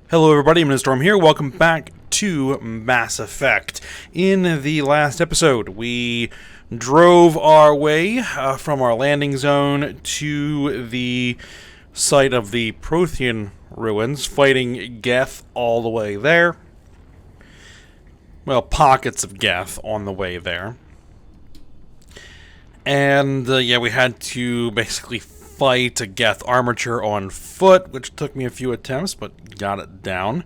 Hello everybody, I'm Storm here. Welcome back to Mass Effect. In the last episode, we drove our way from our landing zone to the site of the Prothean ruins, fighting Geth all the way there. Well, pockets of Geth on the way there. And yeah, we had to basically fight a Geth armature on foot, which took me a few attempts, but got it down.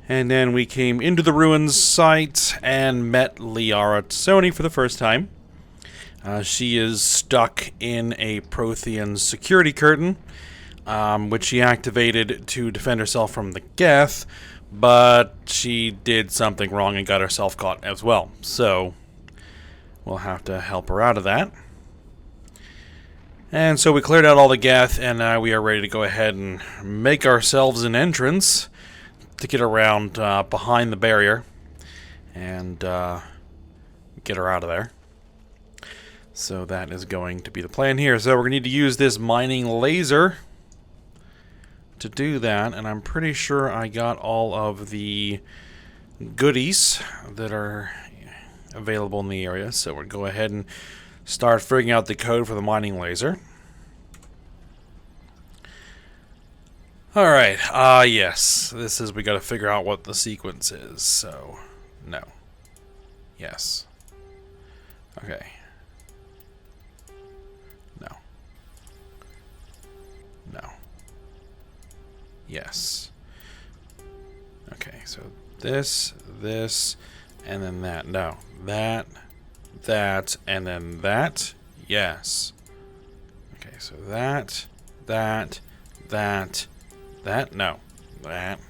And then we came into the ruins site and met Liara Tsoni for the first time. She is stuck in a Prothean security curtain, which she activated to defend herself from the Geth, but she did something wrong and got herself caught as well. So we'll have to help her out of that. And so we cleared out all the Geth, and now we are ready to go ahead and make ourselves an entrance to get around behind the barrier and get her out of there. So that is going to be the plan here. So we're going to need to use this mining laser to do that, and I'm pretty sure I got all of the goodies that are available in the area. So we'll go ahead and start figuring out the code for the mining laser. Alright, yes. This is, we gotta figure out what the sequence is. So, no. Yes. Okay. No. No. Yes. Okay, so this, and then that. No. That, and then that. Yes. Okay, so that, no. That, no. That.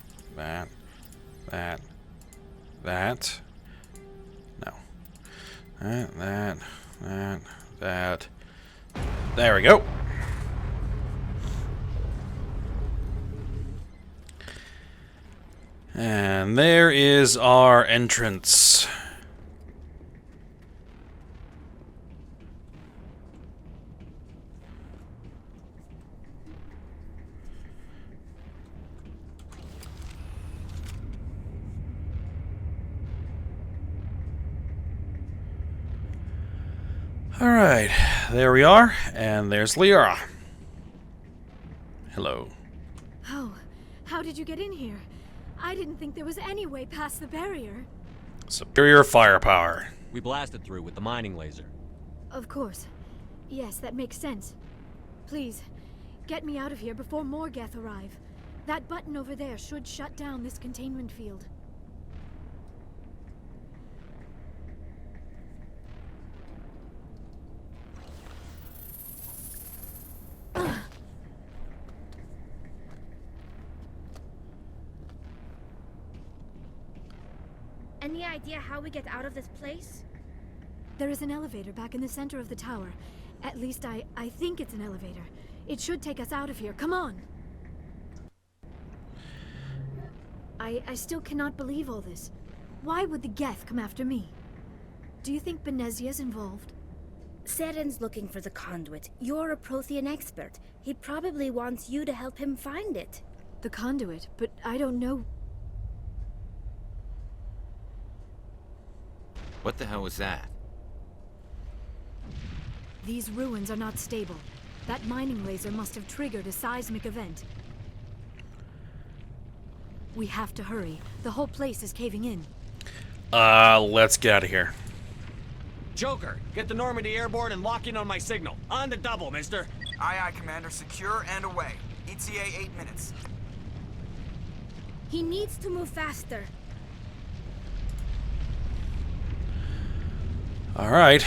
There we go. And there is our entrance. Alright, there we are, and there's Liara. Hello. Oh, how did you get in here? I didn't think there was any way past the barrier. Superior firepower. We blasted through with the mining laser. Of course. Yes, that makes sense. Please, get me out of here before more Geth arrive. That button over there should shut down this containment field. Any idea how we get out of this place? There is an elevator back in the center of the tower. At least I think it's an elevator. It should take us out of here. Come on! I still cannot believe all this. Why would the Geth come after me? Do you think Benezia's involved? Saren's looking for the conduit. You're a Prothean expert. He probably wants you to help him find it. The conduit? But I don't know... What the hell was that? These ruins are not stable. That mining laser must have triggered a seismic event. We have to hurry. The whole place is caving in. Let's get out of here. Joker, get the Normandy airborne and lock in on my signal. On the double, mister. Aye, aye, Commander. Secure and away. ETA 8 minutes. He needs to move faster. Alright.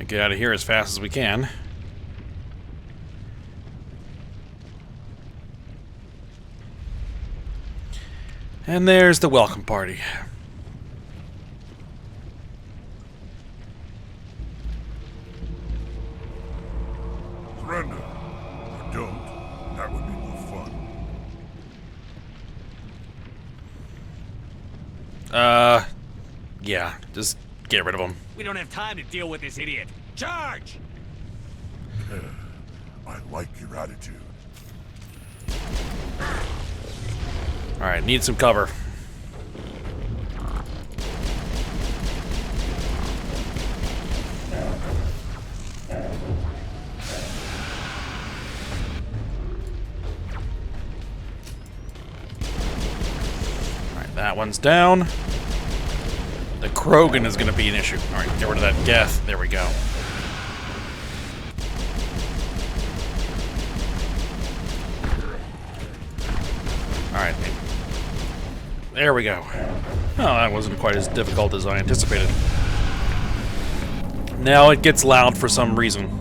Get out of here as fast as we can. And there's the welcome party. Surrender. Or don't. That would be more fun. Yeah, just get rid of him. We don't have time to deal with this idiot. Charge! I like your attitude. Alright, need some cover. Alright, that one's down. The Krogan is going to be an issue. Alright, get rid of that Geth. There we go. Alright. There we go. Oh, that wasn't quite as difficult as I anticipated. Now it gets loud for some reason.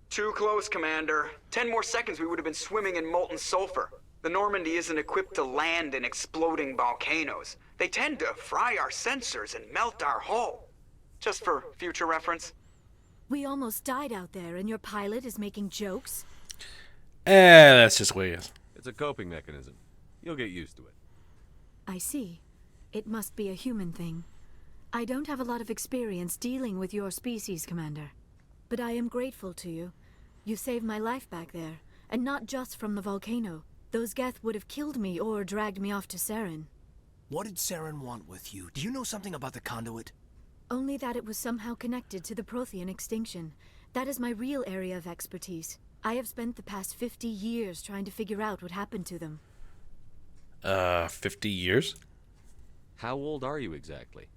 Too close, Commander. 10 more seconds we would have been swimming in molten sulfur. The Normandy isn't equipped to land in exploding volcanoes. They tend to fry our sensors and melt our hull. Just for future reference. We almost died out there, and your pilot is making jokes? That's just the way it is. It's a coping mechanism. You'll get used to it. I see. It must be a human thing. I don't have a lot of experience dealing with your species, Commander. But I am grateful to you. You saved my life back there, and not just from the volcano. Those Geth would have killed me or dragged me off to Saren. What did Saren want with you? Do you know something about the conduit? Only that it was somehow connected to the Prothean extinction. That is my real area of expertise. I have spent the past 50 years trying to figure out what happened to them. 50 years? How old are you exactly?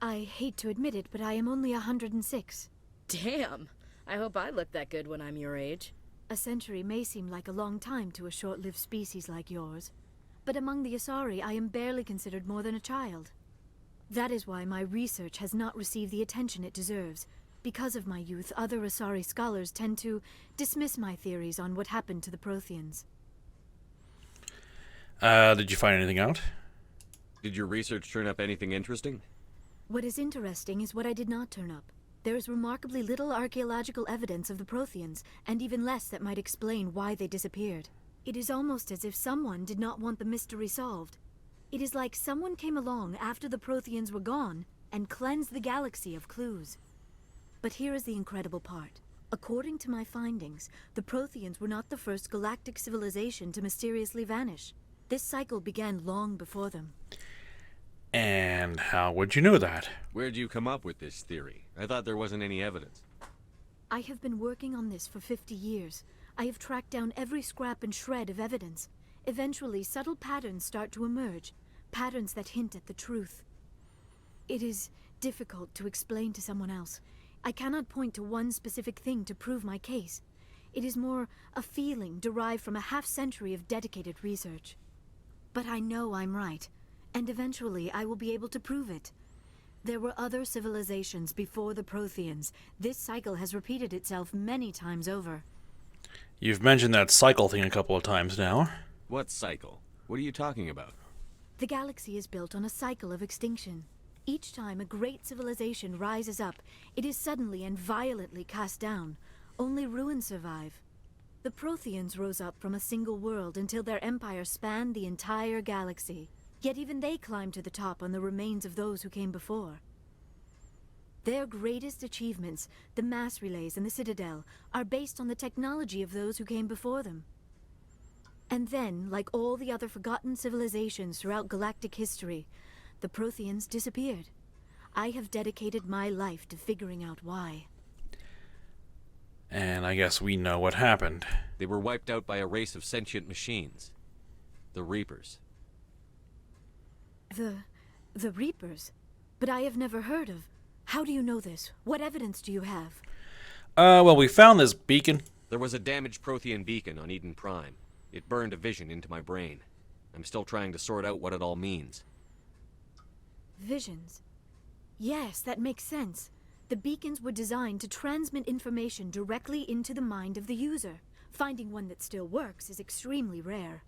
I hate to admit it, but I am only 106. Damn! I hope I look that good when I'm your age. A century may seem like a long time to a short-lived species like yours, but among the Asari I am barely considered more than a child. That is why my research has not received the attention it deserves. Because of my youth, other Asari scholars tend to dismiss my theories on what happened to the Protheans. Did you find anything out? Did your research turn up anything interesting? What is interesting is what I did not turn up. There is remarkably little archaeological evidence of the Protheans, and even less that might explain why they disappeared. It is almost as if someone did not want the mystery solved. It is like someone came along after the Protheans were gone and cleansed the galaxy of clues. But here is the incredible part. According to my findings, the Protheans were not the first galactic civilization to mysteriously vanish. This cycle began long before them. And how would you know that? Where'd you come up with this theory? I thought there wasn't any evidence. I have been working on this for 50 years. I have tracked down every scrap and shred of evidence. Eventually, subtle patterns start to emerge, patterns that hint at the truth. It is difficult to explain to someone else. I cannot point to one specific thing to prove my case. It is more a feeling derived from a half-century of dedicated research. But I know I'm right, and eventually I will be able to prove it. There were other civilizations before the Protheans. This cycle has repeated itself many times over. You've mentioned that cycle thing a couple of times now. What cycle? What are you talking about? The galaxy is built on a cycle of extinction. Each time a great civilization rises up, it is suddenly and violently cast down. Only ruins survive. The Protheans rose up from a single world until their empire spanned the entire galaxy. Yet even they climbed to the top on the remains of those who came before. Their greatest achievements, the mass relays and the Citadel, are based on the technology of those who came before them. And then, like all the other forgotten civilizations throughout galactic history, the Protheans disappeared. I have dedicated my life to figuring out why. And I guess we know what happened. They were wiped out by a race of sentient machines. The Reapers. The Reapers? But I have never heard of. How do you know this? What evidence do you have? Well, we found this beacon. There was a damaged Prothean beacon on Eden Prime. It burned a vision into my brain. I'm still trying to sort out what it all means. Visions. Yes, that makes sense. The beacons were designed to transmit information directly into the mind of the user. Finding one that still works is extremely rare.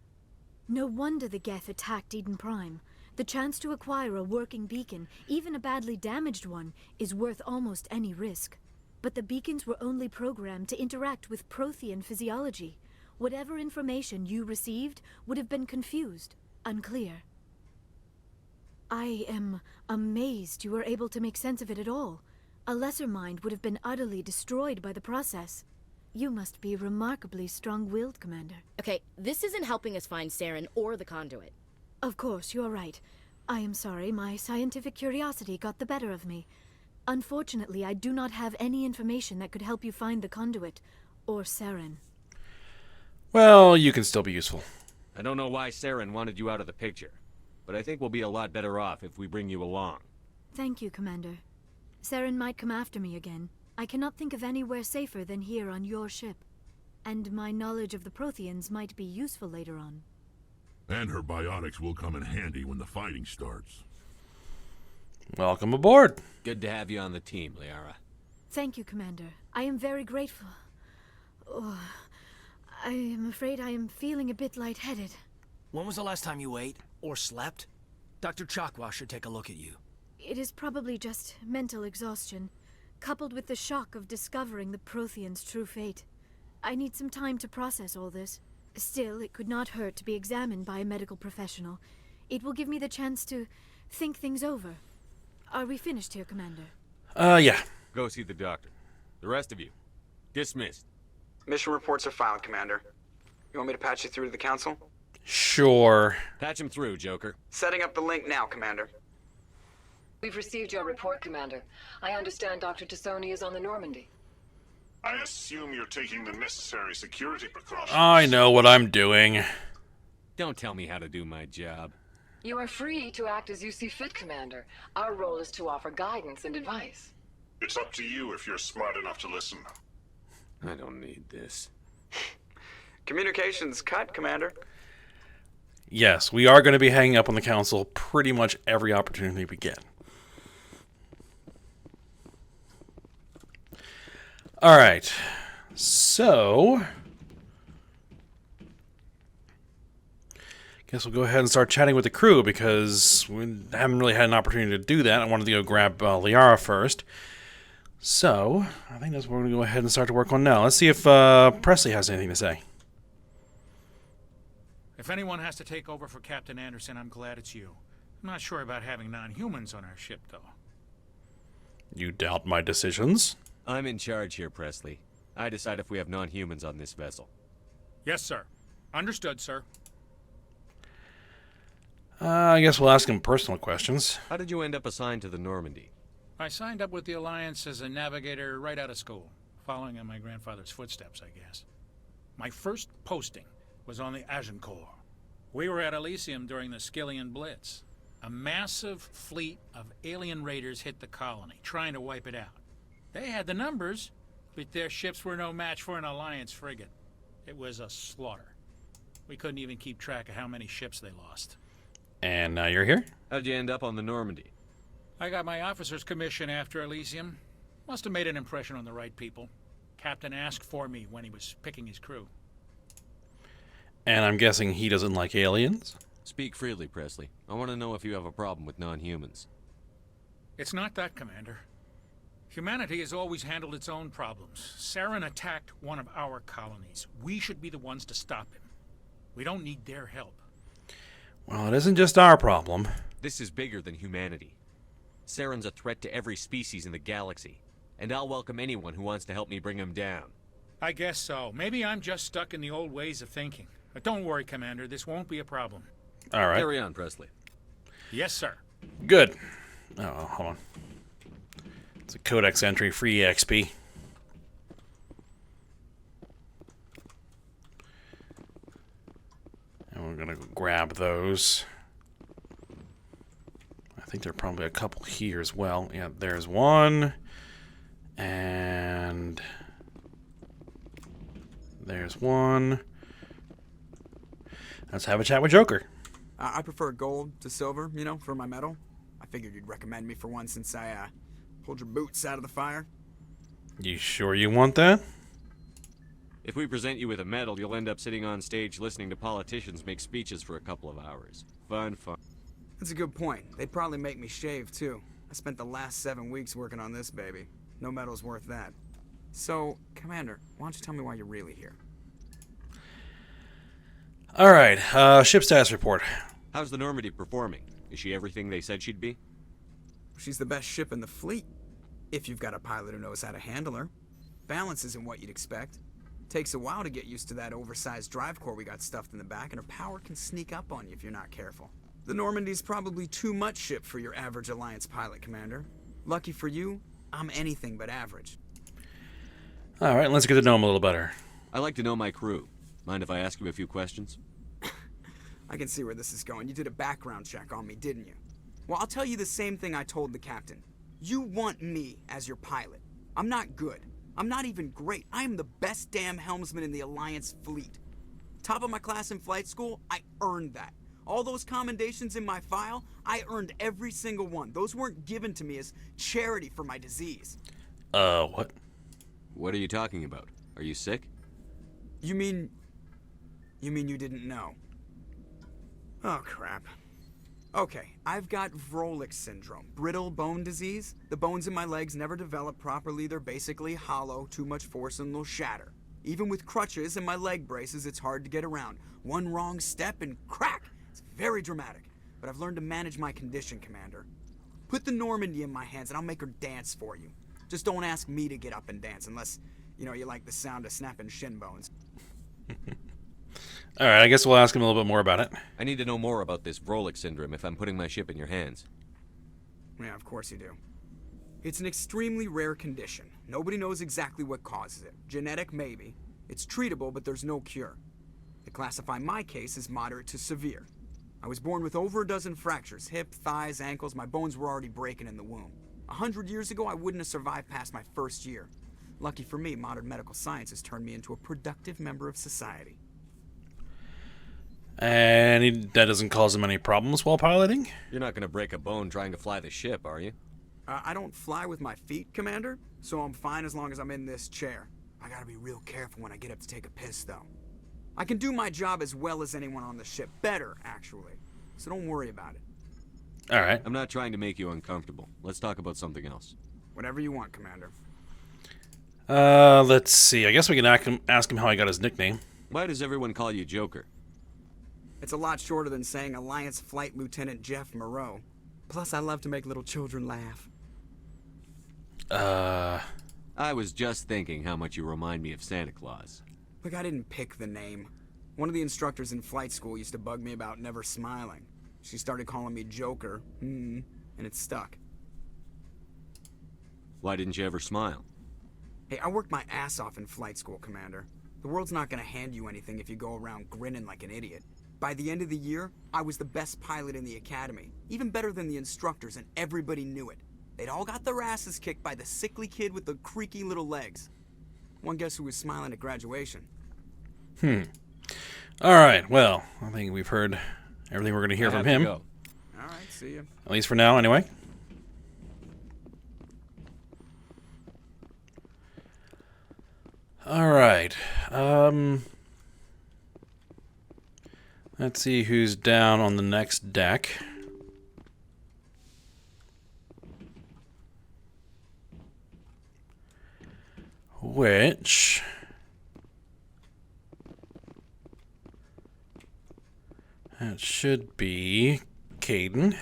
No wonder the Geth attacked Eden Prime. The chance to acquire a working beacon, even a badly damaged one, is worth almost any risk. But the beacons were only programmed to interact with Prothean physiology. Whatever information you received would have been confused, unclear. I am amazed you were able to make sense of it at all. A lesser mind would have been utterly destroyed by the process. You must be remarkably strong-willed, Commander. Okay, this isn't helping us find Saren or the conduit. Of course, you're right. I am sorry, my scientific curiosity got the better of me. Unfortunately, I do not have any information that could help you find the conduit, or Saren. Well, you can still be useful. I don't know why Saren wanted you out of the picture, but I think we'll be a lot better off if we bring you along. Thank you, Commander. Saren might come after me again. I cannot think of anywhere safer than here on your ship. And my knowledge of the Protheans might be useful later on. And her biotics will come in handy when the fighting starts. Welcome aboard. Good to have you on the team, Liara. Thank you, Commander. I am very grateful. Oh, I am afraid I am feeling a bit lightheaded. When was the last time you ate? Or slept? Dr. Chakwa should take a look at you. It is probably just mental exhaustion, coupled with the shock of discovering the Protheans' true fate. I need some time to process all this. Still, it could not hurt to be examined by a medical professional. It will give me the chance to think things over. Are we finished here, Commander? Yeah. Go see the doctor. The rest of you, dismissed. Mission reports are filed, Commander. You want me to patch you through to the Council? Sure. Patch him through, Joker. Setting up the link now, Commander. We've received your report, Commander. I understand Dr. Tassoni is on the Normandy. I assume you're taking the necessary security precautions. I know what I'm doing. Don't tell me how to do my job. You are free to act as you see fit, Commander. Our role is to offer guidance and advice. It's up to you if you're smart enough to listen. I don't need this. Communications cut, Commander. Yes, we are going to be hanging up on the Council pretty much every opportunity we get. Alright, so guess we'll go ahead and start chatting with the crew because we haven't really had an opportunity to do that. I wanted to go grab Liara first. So, I think that's what we're going to go ahead and start to work on now. Let's see if Presley has anything to say. If anyone has to take over for Captain Anderson, I'm glad it's you. I'm not sure about having non-humans on our ship, though. You doubt my decisions? I'm in charge here, Presley. I decide if we have non-humans on this vessel. Yes, sir. Understood, sir. I guess we'll ask him personal questions. How did you end up assigned to the Normandy? I signed up with the Alliance as a navigator right out of school, following in my grandfather's footsteps, I guess. My first posting was on the Agincourt. We were at Elysium during the Skillian Blitz. A massive fleet of alien raiders hit the colony, trying to wipe it out. They had the numbers, but their ships were no match for an Alliance frigate. It was a slaughter. We couldn't even keep track of how many ships they lost. And now you're here? How'd you end up on the Normandy? I got my officer's commission after Elysium. Must have made an impression on the right people. Captain asked for me when he was picking his crew. And I'm guessing he doesn't like aliens? Speak freely, Presley. I want to know if you have a problem with non-humans. It's not that, Commander. Humanity has always handled its own problems. Saren attacked one of our colonies. We should be the ones to stop him. We don't need their help. Well, it isn't just our problem. This is bigger than humanity. Saren's a threat to every species in the galaxy, and I'll welcome anyone who wants to help me bring him down. I guess so. Maybe I'm just stuck in the old ways of thinking. But don't worry, Commander. This won't be a problem. All right. Carry on, Presley. Yes, sir. Good. Oh, hold on. It's a codex entry, free XP. I'm gonna grab those. I think there are probably a couple here as well. Yeah, there's one. And there's one. Let's have a chat with Joker. I prefer gold to silver, you know, for my medal. I figured you'd recommend me for one since I pulled your boots out of the fire. You sure you want that? If we present you with a medal, you'll end up sitting on stage listening to politicians make speeches for a couple of hours. Fun. That's a good point. They'd probably make me shave, too. I spent the last 7 weeks working on this baby. No medal's worth that. So, Commander, why don't you tell me why you're really here? Alright, ship status report. How's the Normandy performing? Is she everything they said she'd be? She's the best ship in the fleet. If you've got a pilot who knows how to handle her. Balance isn't what you'd expect. Takes a while to get used to that oversized drive core we got stuffed in the back, and her power can sneak up on you if you're not careful. The Normandy's probably too much ship for your average Alliance pilot, Commander. Lucky for you, I'm anything but average. Alright, let's get to know him a little better. I like to know my crew. Mind if I ask you a few questions? I can see where this is going. You did a background check on me, didn't you? Well, I'll tell you the same thing I told the captain. You want me as your pilot. I'm not good. I'm not even great. I am the best damn helmsman in the Alliance fleet. Top of my class in flight school, I earned that. All those commendations in my file, I earned every single one. Those weren't given to me as charity for my disease. What? What are you talking about? Are you sick? You mean you didn't know? Oh, crap. Okay, I've got Brolic Syndrome, brittle bone disease. The bones in my legs never develop properly. They're basically hollow, too much force and they'll shatter. Even with crutches and my leg braces, it's hard to get around. One wrong step and crack! It's very dramatic, but I've learned to manage my condition, Commander. Put the Normandy in my hands and I'll make her dance for you. Just don't ask me to get up and dance unless, you know, you like the sound of snapping shin bones. Alright, I guess we'll ask him a little bit more about it. I need to know more about this Brolic Syndrome if I'm putting my ship in your hands. Yeah, of course you do. It's an extremely rare condition. Nobody knows exactly what causes it. Genetic, maybe. It's treatable, but there's no cure. They classify my case as moderate to severe. I was born with over a dozen fractures. Hip, thighs, ankles. My bones were already breaking in the womb. 100 years ago, I wouldn't have survived past my first year. Lucky for me, modern medical science has turned me into a productive member of society. And that doesn't cause him any problems while piloting? You're not going to break a bone trying to fly the ship, are you? I don't fly with my feet, Commander, so I'm fine as long as I'm in this chair. I gotta be real careful when I get up to take a piss, though. I can do my job as well as anyone on the ship. Better, actually. So don't worry about it. Alright. I'm not trying to make you uncomfortable. Let's talk about something else. Whatever you want, Commander. Let's see. I guess we can ask him how he got his nickname. Why does everyone call you Joker? It's a lot shorter than saying Alliance Flight Lieutenant Jeff Moreau. Plus, I love to make little children laugh. I was just thinking how much you remind me of Santa Claus. Look, I didn't pick the name. One of the instructors in flight school used to bug me about never smiling. She started calling me Joker, and it stuck. Why didn't you ever smile? Hey, I worked my ass off in flight school, Commander. The world's not gonna hand you anything if you go around grinning like an idiot. By the end of the year, I was the best pilot in the academy. Even better than the instructors, and everybody knew it. They'd all got their asses kicked by the sickly kid with the creaky little legs. One guess who was smiling at graduation? Alright, well, I think we've heard everything we're going to hear from him. Alright, see ya. At least for now, anyway. Alright, let's see who's down on the next deck. Which... that should be Caden.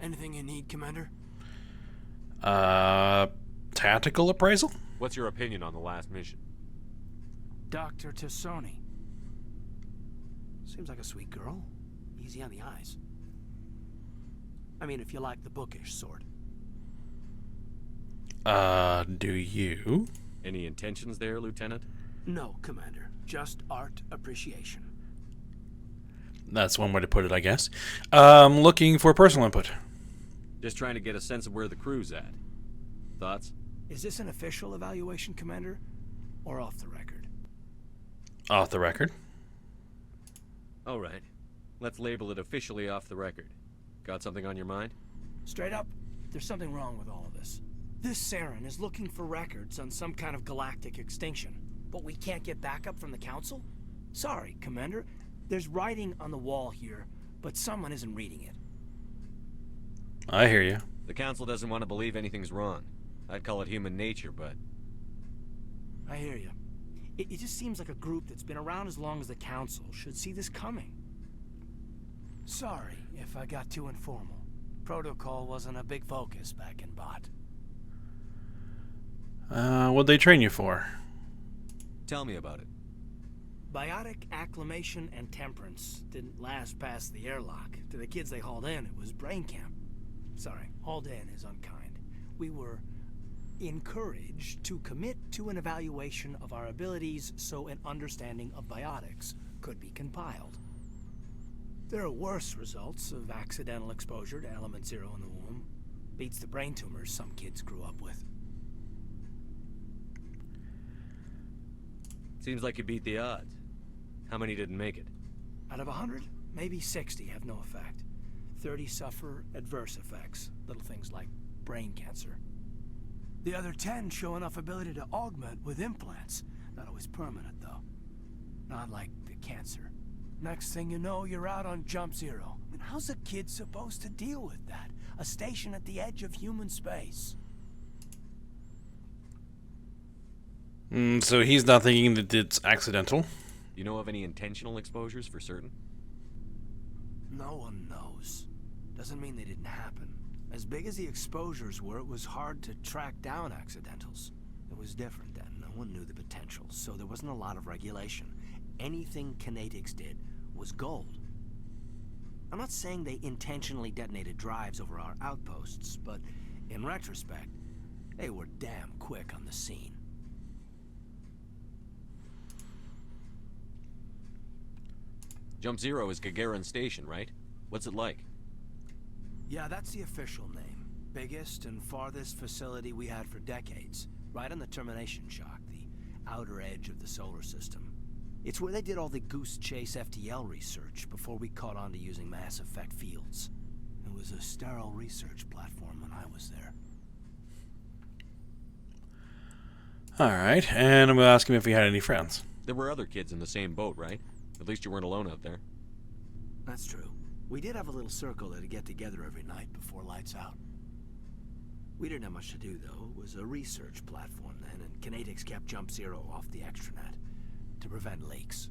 Anything you need, Commander? Tactical appraisal? What's your opinion on the last mission? Dr. Tassoni. Seems like a sweet girl. Easy on the eyes. I mean, if you like the bookish sort. Do you? Any intentions there, Lieutenant? No, Commander. Just art appreciation. That's one way to put it, I guess. Looking for personal input. Just trying to get a sense of where the crew's at. Thoughts? Is this an official evaluation, Commander? Or off the record? Off the record. All right. Let's label it officially off the record. Got something on your mind? Straight up, there's something wrong with all of this. This Saren is looking for records on some kind of galactic extinction, but we can't get backup from the Council? Sorry, Commander. There's writing on the wall here, but someone isn't reading it. I hear you. The Council doesn't want to believe anything's wrong. I'd call it human nature, but... I hear you. It just seems like a group that's been around as long as the Council should see this coming. Sorry if I got too informal. Protocol wasn't a big focus back in Bot. What'd they train you for? Tell me about it. Biotic acclimation and temperance didn't last past the airlock. To the kids they hauled in, it was brain camp. Sorry, hauled in is unkind. We were encouraged to commit to an evaluation of our abilities so an understanding of biotics could be compiled. There are worse results of accidental exposure to element 0 in the womb. Beats the brain tumors some kids grew up with. Seems like you beat the odds. How many didn't make it? Out of 100, maybe 60 have no effect. 30 suffer adverse effects, little things like brain cancer. The other 10 show enough ability to augment with implants. Not always permanent, though. Not like the cancer. Next thing you know, you're out on Jump Zero. I mean, how's a kid supposed to deal with that? A station at the edge of human space. So he's not thinking that it's accidental? You know of any intentional exposures for certain? No one knows. Doesn't mean they didn't happen. As big as the exposures were, it was hard to track down accidentals. It was different then. No one knew the potential, so there wasn't a lot of regulation. Anything Kinetics did was gold. I'm not saying they intentionally detonated drives over our outposts, but in retrospect, they were damn quick on the scene. Jump Zero is Gagarin Station, right? What's it like? Yeah, that's the official name. Biggest and farthest facility we had for decades. Right on the termination shock, the outer edge of the solar system. It's where they did all the Goose Chase FTL research before we caught on to using mass effect fields. It was a sterile research platform when I was there. Alright, and I'm going to ask him if he had any friends. There were other kids in the same boat, right? At least you weren't alone out there. That's true. We did have a little circle that'd get together every night before lights out. We didn't have much to do, though. It was a research platform then, and Kinetics kept Jump Zero off the extranet to prevent leaks.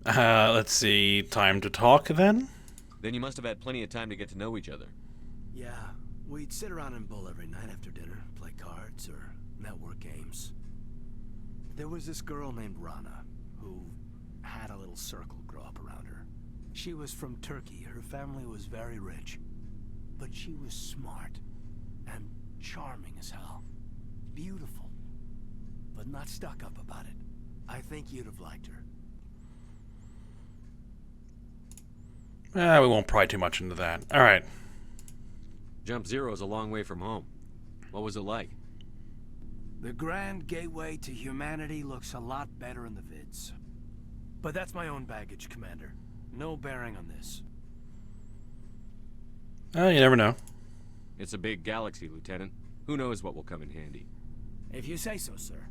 Let's see. Time to talk, then? Then you must have had plenty of time to get to know each other. Yeah, we'd sit around and bull every night after dinner, play cards or network games. There was this girl named Rana, who had a little circle grow up around her. She was from Turkey. Her family was very rich. But she was smart and charming as hell. Beautiful, but not stuck up about it. I think you'd have liked her. We won't pry too much into that. Alright. Jump Zero is a long way from home. What was it like? The grand gateway to humanity looks a lot better in the vids. But that's my own baggage, Commander. No bearing on this. You never know. It's a big galaxy, Lieutenant. Who knows what will come in handy? If you say so, sir.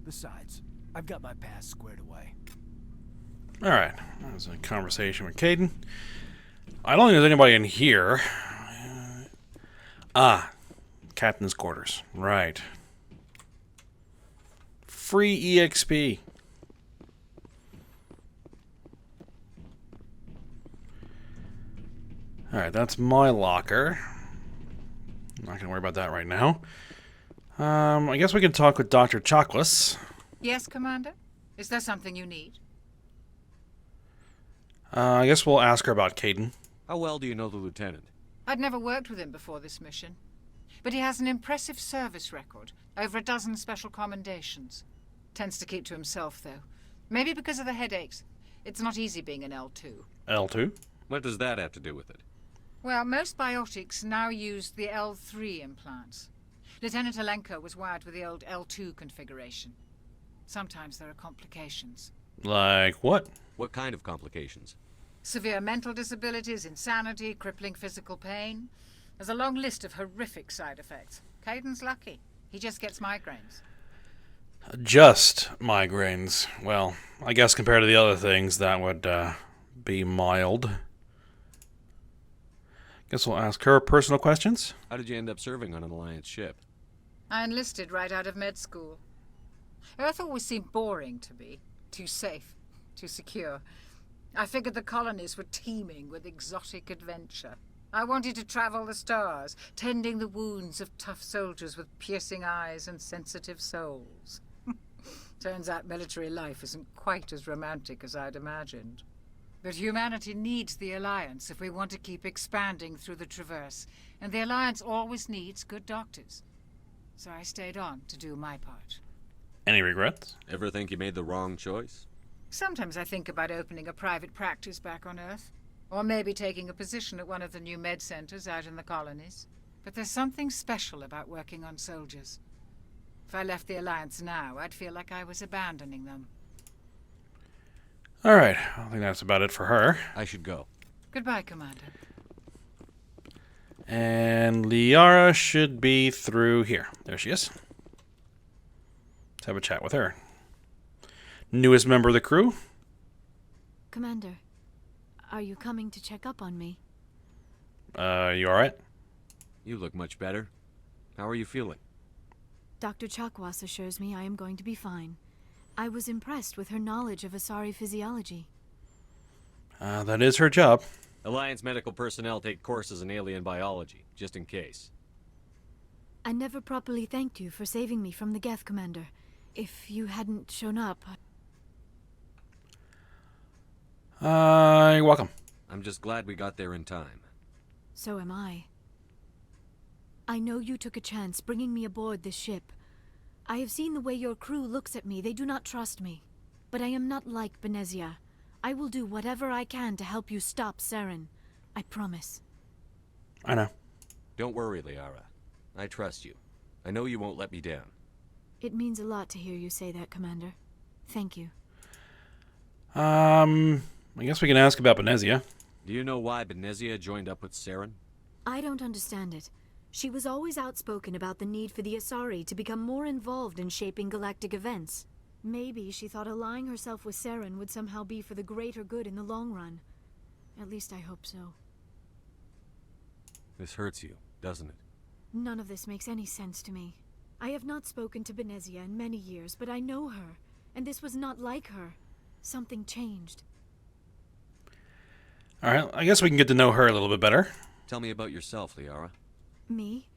Besides, I've got my past squared away. Alright. That was a conversation with Caden. I don't think there's anybody in here. Captain's quarters. Right. Free EXP. Alright, that's my locker. I'm not going to worry about that right now. I guess we can talk with Dr. Chakwas. Yes, Commander? Is there something you need? I guess we'll ask her about Caden. How well do you know the lieutenant? I'd never worked with him before this mission. But he has an impressive service record, over a dozen special commendations. Tends to keep to himself, though. Maybe because of the headaches. It's not easy being an L2. L2? What does that have to do with it? Well, most biotics now use the L3 implants. Lieutenant Alenko was wired with the old L2 configuration. Sometimes there are complications. Like what? What kind of complications? Severe mental disabilities, insanity, crippling physical pain. There's a long list of horrific side effects. Caden's lucky. He just gets migraines. Just migraines. Well, I guess compared to the other things, that would be mild. Guess we'll ask her personal questions. How did you end up serving on an Alliance ship? I enlisted right out of med school. Earth always seemed boring to me. Too safe, too secure. I figured the colonies were teeming with exotic adventure. I wanted to travel the stars, tending the wounds of tough soldiers with piercing eyes and sensitive souls. Turns out military life isn't quite as romantic as I'd imagined. But humanity needs the Alliance if we want to keep expanding through the Traverse, and the Alliance always needs good doctors. So I stayed on to do my part. Any regrets? Ever think you made the wrong choice? Sometimes I think about opening a private practice back on Earth. Or maybe taking a position at one of the new med centers out in the colonies. But there's something special about working on soldiers. If I left the Alliance now, I'd feel like I was abandoning them. Alright, I think that's about it for her. I should go. Goodbye, Commander. And Liara should be through here. There she is. Let's have a chat with her. Newest member of the crew. Commander, are you coming to check up on me? You alright? You look much better. How are you feeling? Dr. Chakwas assures me I am going to be fine. I was impressed with her knowledge of Asari physiology. That is her job. Alliance medical personnel take courses in alien biology, just in case. I never properly thanked you for saving me from the Geth, Commander. If you hadn't shown up... You're welcome. I'm just glad we got there in time. So am I. I know you took a chance bringing me aboard this ship. I have seen the way your crew looks at me. They do not trust me. But I am not like Benezia. I will do whatever I can to help you stop Saren. I promise. I know. Don't worry, Liara. I trust you. I know you won't let me down. It means a lot to hear you say that, Commander. Thank you. I guess we can ask about Benezia. Do you know why Benezia joined up with Saren? I don't understand it. She was always outspoken about the need for the Asari to become more involved in shaping galactic events. Maybe she thought allying herself with Saren would somehow be for the greater good in the long run. At least I hope so. This hurts you, doesn't it? None of this makes any sense to me. I have not spoken to Benezia in many years, but I know her, and this was not like her. Something changed. Alright, I guess we can get to know her a little bit better. Tell me about yourself, Liara. Me?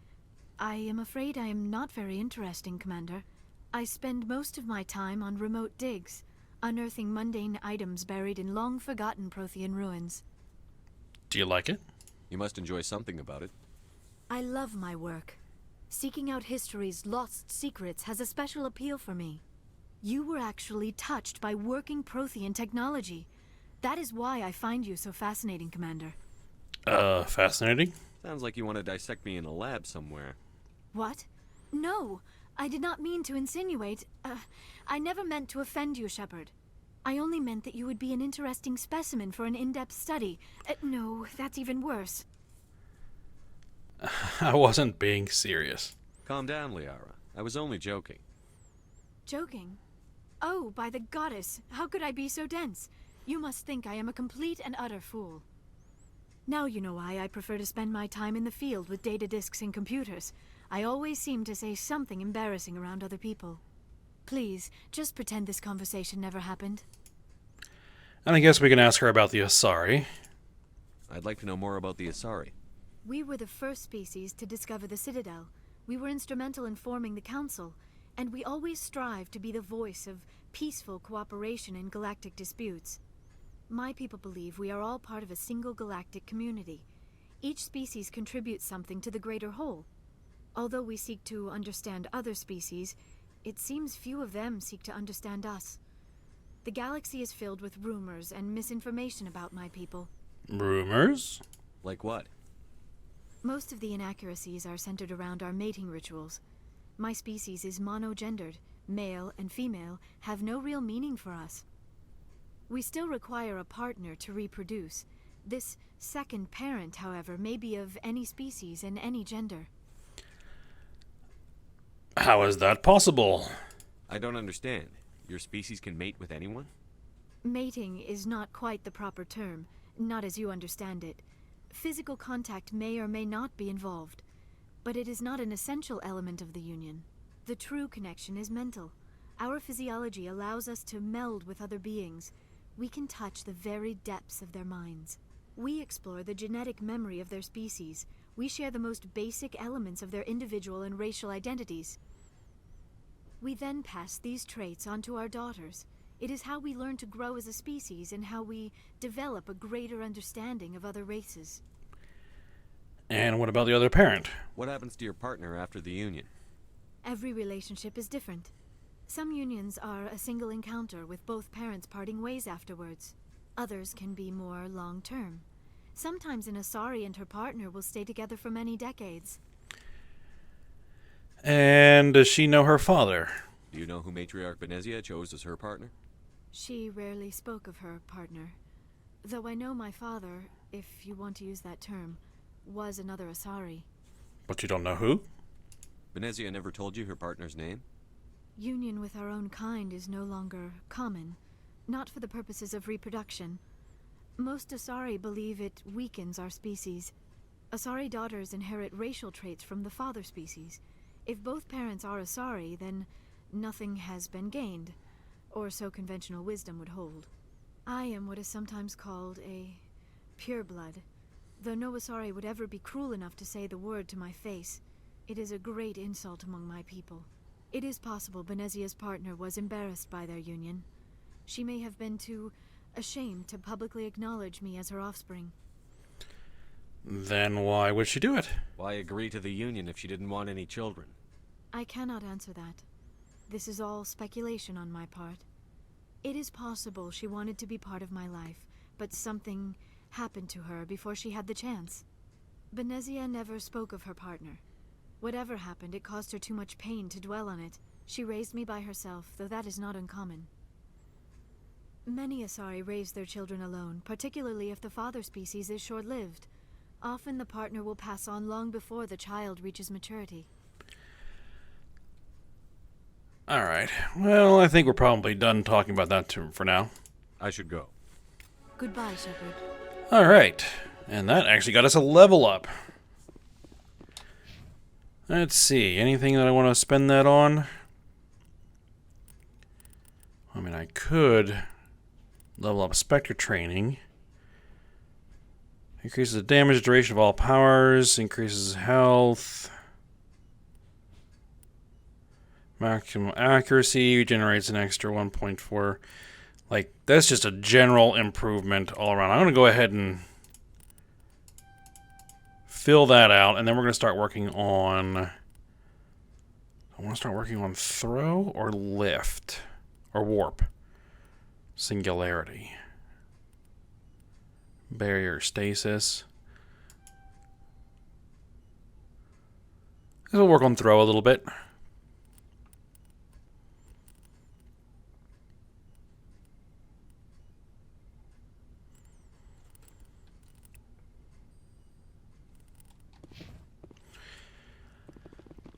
I am afraid I am not very interesting, Commander. I spend most of my time on remote digs, unearthing mundane items buried in long-forgotten Prothean ruins. Do you like it? You must enjoy something about it. I love my work. Seeking out history's lost secrets has a special appeal for me. You were actually touched by working Prothean technology. That is why I find you so fascinating, Commander. Fascinating? Sounds like you want to dissect me in a lab somewhere. What? No, I did not mean to insinuate. I never meant to offend you, Shepard. I only meant that you would be an interesting specimen for an in-depth study. No, that's even worse. I wasn't being serious. Calm down, Liara. I was only joking. Joking? Oh, by the goddess, how could I be so dense? You must think I am a complete and utter fool. Now you know why I prefer to spend my time in the field with data disks and computers. I always seem to say something embarrassing around other people. Please, just pretend this conversation never happened. And I guess we can ask her about the Asari. I'd like to know more about the Asari. We were the first species to discover the Citadel. We were instrumental in forming the Council, and we always strive to be the voice of peaceful cooperation in galactic disputes. My people believe we are all part of a single galactic community. Each species contributes something to the greater whole. Although we seek to understand other species, it seems few of them seek to understand us. The galaxy is filled with rumors and misinformation about my people. Rumors? Like what? Most of the inaccuracies are centered around our mating rituals. My species is monogendered. Male and female have no real meaning for us. We still require a partner to reproduce. This second parent, however, may be of any species and any gender. How is that possible? I don't understand. Your species can mate with anyone? Mating is not quite the proper term, not as you understand it. Physical contact may or may not be involved, but it is not an essential element of the union. The true connection is mental. Our physiology allows us to meld with other beings. We can touch the very depths of their minds. We explore the genetic memory of their species. We share the most basic elements of their individual and racial identities. We then pass these traits on to our daughters. It is how we learn to grow as a species and how we develop a greater understanding of other races. And what about the other parent? What happens to your partner after the union? Every relationship is different. Some unions are a single encounter with both parents parting ways afterwards. Others can be more long-term. Sometimes an Asari and her partner will stay together for many decades. And does she know her father? Do you know who Matriarch Benezia chose as her partner? She rarely spoke of her partner. Though I know my father, if you want to use that term, was another Asari. But you don't know who? Benezia never told you her partner's name? Union with our own kind is no longer common, not for the purposes of reproduction. Most Asari believe it weakens our species. Asari daughters inherit racial traits from the father species. If both parents are Asari, then nothing has been gained, or so conventional wisdom would hold. I am what is sometimes called a pureblood, though no Asari would ever be cruel enough to say the word to my face. It is a great insult among my people. It is possible Benezia's partner was embarrassed by their union. She may have been too ashamed to publicly acknowledge me as her offspring. Then why would she do it? Why agree to the union if she didn't want any children? I cannot answer that. This is all speculation on my part. It is possible she wanted to be part of my life, but something happened to her before she had the chance. Benezia never spoke of her partner. Whatever happened, it caused her too much pain to dwell on it. She raised me by herself, though that is not uncommon. Many Asari raise their children alone, particularly if the father species is short-lived. Often the partner will pass on long before the child reaches maturity. Alright, well, I think we're probably done talking about that for now. I should go. Goodbye, Shepard. Alright, and that actually got us a level up. Let's see, anything that I want to spend that on? I mean, I could level up Spectre Training. Increases the damage duration of all powers, increases health. Maximum accuracy, regenerates an extra 1.4. Like, that's just a general improvement all around. I'm going to go ahead and fill that out, and then we're going to start working on... I want to start working on throw or lift or warp. Singularity. Barrier stasis. We'll work on throw a little bit.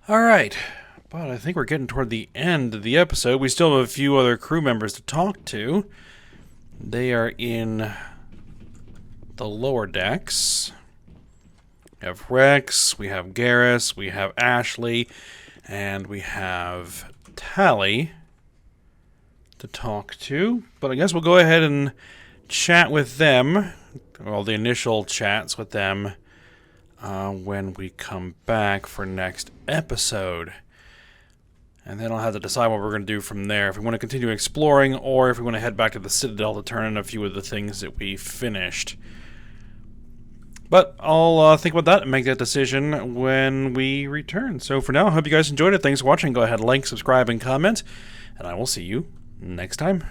Alright, but I think we're getting toward the end of the episode. We still have a few other crew members to talk to. They are in the lower decks. We have Rex, we have Garrus, we have Ashley, and we have Tally to talk to. But I guess we'll go ahead and chat with them, well, the initial chats with them, when we come back for next episode. And then I'll have to decide what we're going to do from there. If we want to continue exploring, or if we want to head back to the Citadel to turn in a few of the things that we finished. But I'll think about that and make that decision when we return. So for now, I hope you guys enjoyed it. Thanks for watching. Go ahead, like, subscribe, and comment. And I will see you next time.